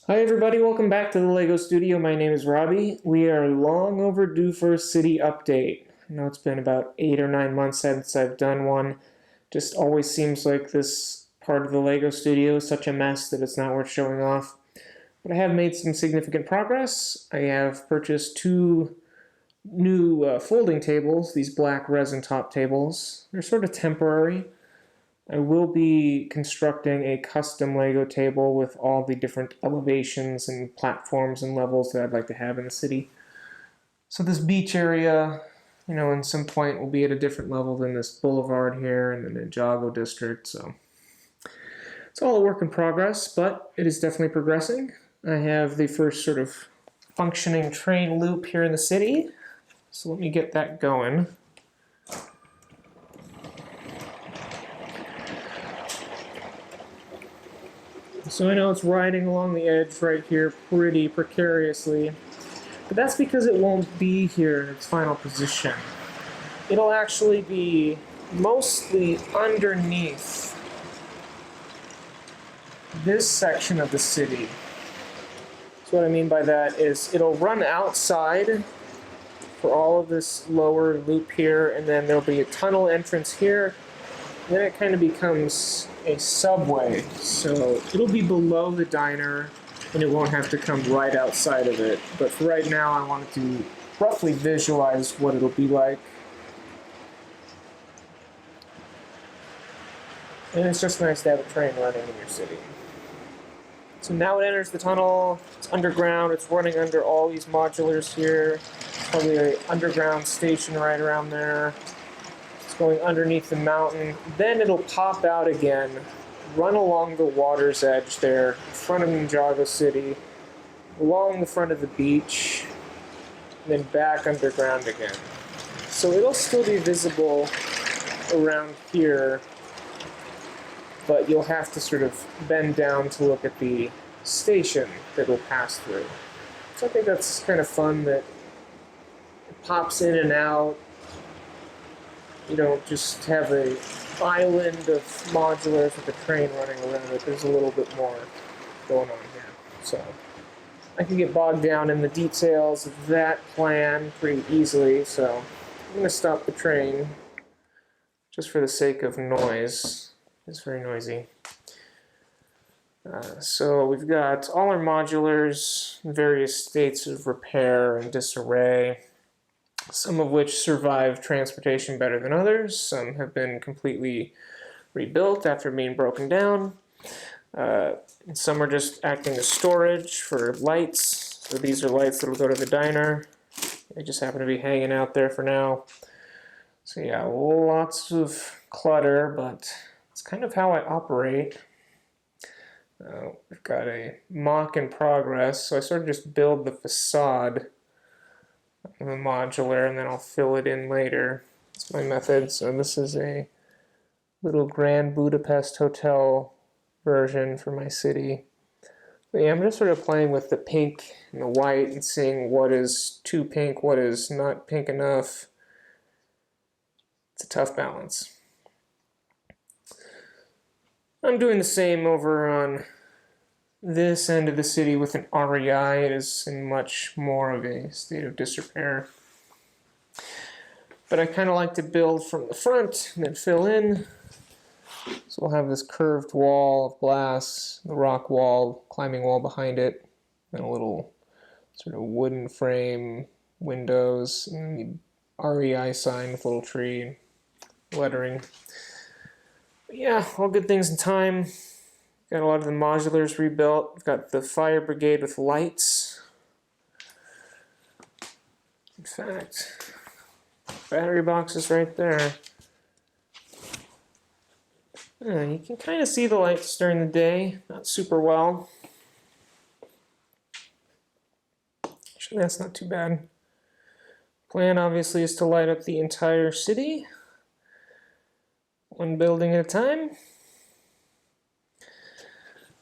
Hi everybody, welcome back to the LEGO Studio. My name is Robbie. We are long overdue for a city update. I know it's been about 8 or 9 months since I've done one. Just always seems like this part of the LEGO Studio is such a mess that it's not worth showing off. But I have made some significant progress. I have purchased two new folding tables, these black resin top tables. They're sort of temporary. I will be constructing a custom Lego table with all the different elevations and platforms and levels that I'd like to have in the city. So this beach area, in some point will be at a different level than this boulevard here and the Ninjago district, so it's all a work in progress, but it is definitely progressing. I have the first sort of functioning train loop here in the city, so let me get that going. So I know it's riding along the edge right here pretty precariously, but that's because it won't be here in its final position. It'll actually be mostly underneath this section of the city. So what I mean by that is it'll run outside for all of this lower loop here, and then there'll be a tunnel entrance here. Then it kind of becomes a subway, so it'll be below the diner and it won't have to come right outside of it. But for right now, I wanted to roughly visualize what it'll be like. And it's just nice to have a train running in your city. So now it enters the tunnel, it's underground, it's running under all these modulars here. Probably an underground station right around there. Going underneath the mountain, then it'll pop out again, run along the water's edge there, in front of Ninjago City, along the front of the beach, and then back underground again. So it'll still be visible around here, but you'll have to sort of bend down to look at the station that it'll pass through. So I think that's kind of fun that it pops in and out. You don't just have an island of modulars with a train running around it. There's a little bit more going on here. So I can get bogged down in the details of that plan pretty easily. So I'm going to stop the train just for the sake of noise. It's very noisy. So we've got all our modulars in various states of repair and disarray. Some of which survive transportation better than others. Some have been completely rebuilt after being broken down. Some are just acting as storage for lights. So these are lights that will go to the diner. They just happen to be hanging out there for now. So yeah, lots of clutter, but it's kind of how I operate. We've got a mock in progress, so I sort of just build the facade of a modular and then I'll fill it in later. That's my method. So this is a little Grand Budapest Hotel version for my city. But yeah, I'm just sort of playing with the pink and the white and seeing what is too pink, what is not pink enough. It's a tough balance. I'm doing the same over on this end of the city with an REI. It is in much more of a state of disrepair. But I kind of like to build from the front and then fill in. So we'll have this curved wall of glass, the rock wall, climbing wall behind it, and a little sort of wooden frame, windows, and the REI sign with a little tree, lettering. But yeah, all good things in time. Got a lot of the modulars rebuilt. We've got the fire brigade with lights. In fact, battery box is right there. You can kind of see the lights during the day, not super well. Actually, that's not too bad. Plan obviously is to light up the entire city, one building at a time.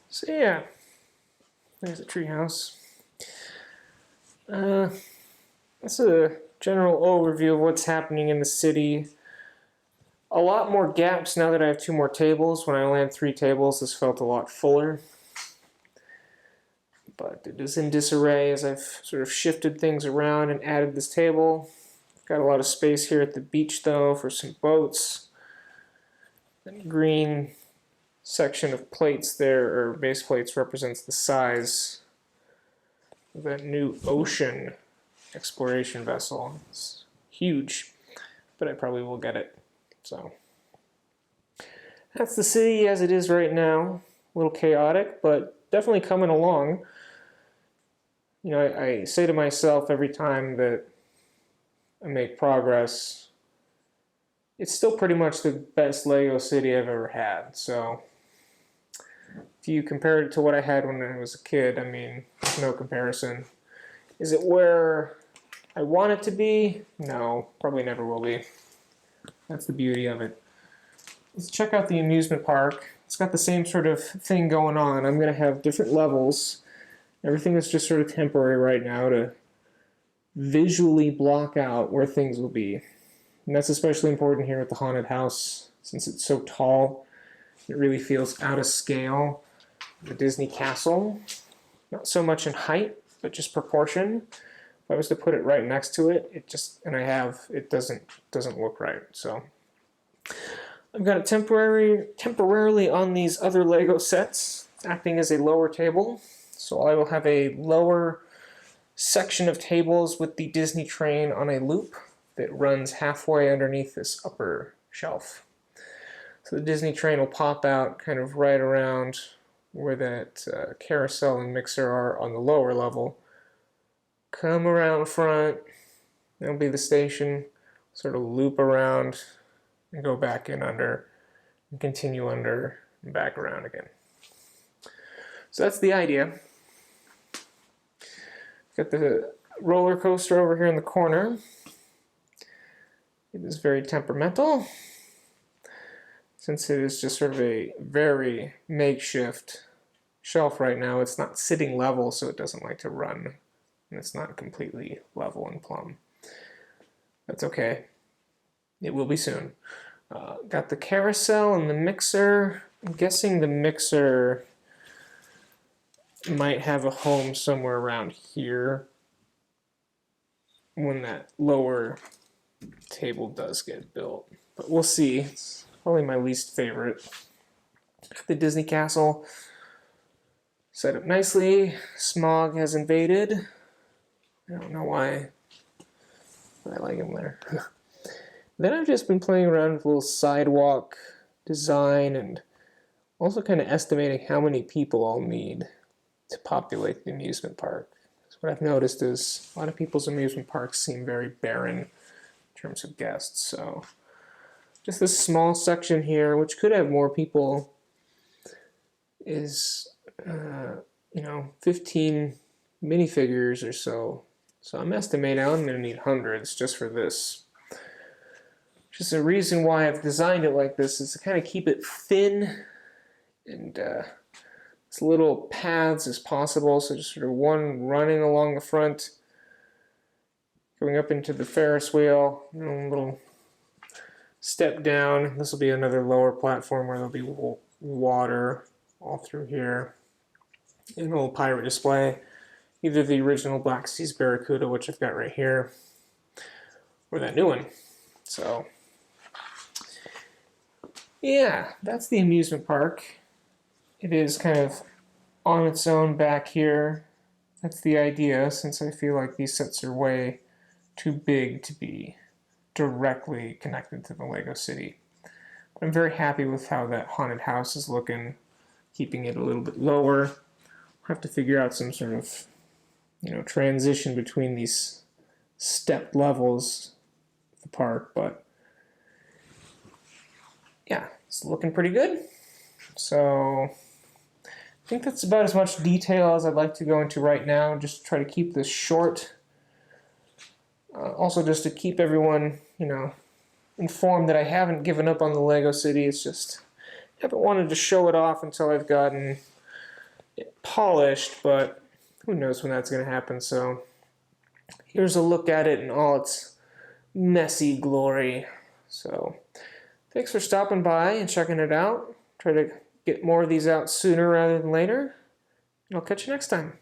So yeah, there's a treehouse. That's a general overview of what's happening in the city. A lot more gaps now that I have 2 more tables. When I only had 3 tables, this felt a lot fuller. but it is in disarray as I've sort of shifted things around and added this table. Got a lot of space here at the beach though for some boats. That green section of plates there, or base plates, represents the size of that new ocean exploration vessel. It's huge, but I probably will get it. So that's the city as it is right now. A little chaotic, but definitely coming along. You know, I say to myself every time that I make progress, it's still pretty much the best Lego city I've ever had. So if you compare it to what I had when I was a kid, I mean, no comparison. Is it where I want it to be? No, probably never will be. That's the beauty of it. Let's check out the amusement park. It's got the same sort of thing going on. I'm going to have different levels. Everything is just sort of temporary right now to visually block out where things will be. And that's especially important here at the haunted house, since it's so tall. It really feels out of scale. The Disney castle, not so much in height, but just proportion. If I was to put it right next to it, it doesn't look right. So I've got it temporarily on these other Lego sets, acting as a lower table. So I will have a lower section of tables with the Disney train on a loop that runs halfway underneath this upper shelf. So the Disney train will pop out kind of right around where that carousel and mixer are on the lower level. Come around front, that'll be the station, sort of loop around and go back in under and continue under and back around again. So that's the idea. Got the roller coaster over here in the corner. It is very temperamental, since it is just sort of a very makeshift shelf right now. It's not sitting level, so it doesn't like to run, and it's not completely level and plumb. That's okay. It will be soon. Got the carousel and the mixer. I'm guessing the mixer might have a home somewhere around here when that lower table does get built. But we'll see. It's probably my least favorite. The Disney castle set up nicely. Smog has invaded. I don't know why, but I like him there. Then I've just been playing around with a little sidewalk design and also kind of estimating how many people I'll need to populate the amusement park. So what I've noticed is a lot of people's amusement parks seem very barren in terms of guests. So just this small section here, which could have more people, is 15 minifigures or so. So I'm estimating I'm going to need hundreds just for this. Just a reason why I've designed it like this is to kind of keep it thin and as little paths as possible. So just sort of one running along the front, going up into the Ferris wheel, a little step down. This will be another lower platform where there'll be water all through here. And a little pirate display, either the original Black Seas Barracuda, which I've got right here, or that new one. So yeah, that's the amusement park. It is kind of on its own back here. That's the idea, since I feel like these sets are way too big to be directly connected to the Lego City. But I'm very happy with how that haunted house is looking, keeping it a little bit lower. I'll have to figure out some sort of, transition between these stepped levels of the park, but yeah, it's looking pretty good. So I think that's about as much detail as I'd like to go into right now, just to try to keep this short. Also just to keep everyone, informed that I haven't given up on the Lego City. It's just, I haven't wanted to show it off until I've gotten it polished, but who knows when that's going to happen. So here's a look at it in all its messy glory. So thanks for stopping by and checking it out. Try to get more of these out sooner rather than later. And I'll catch you next time.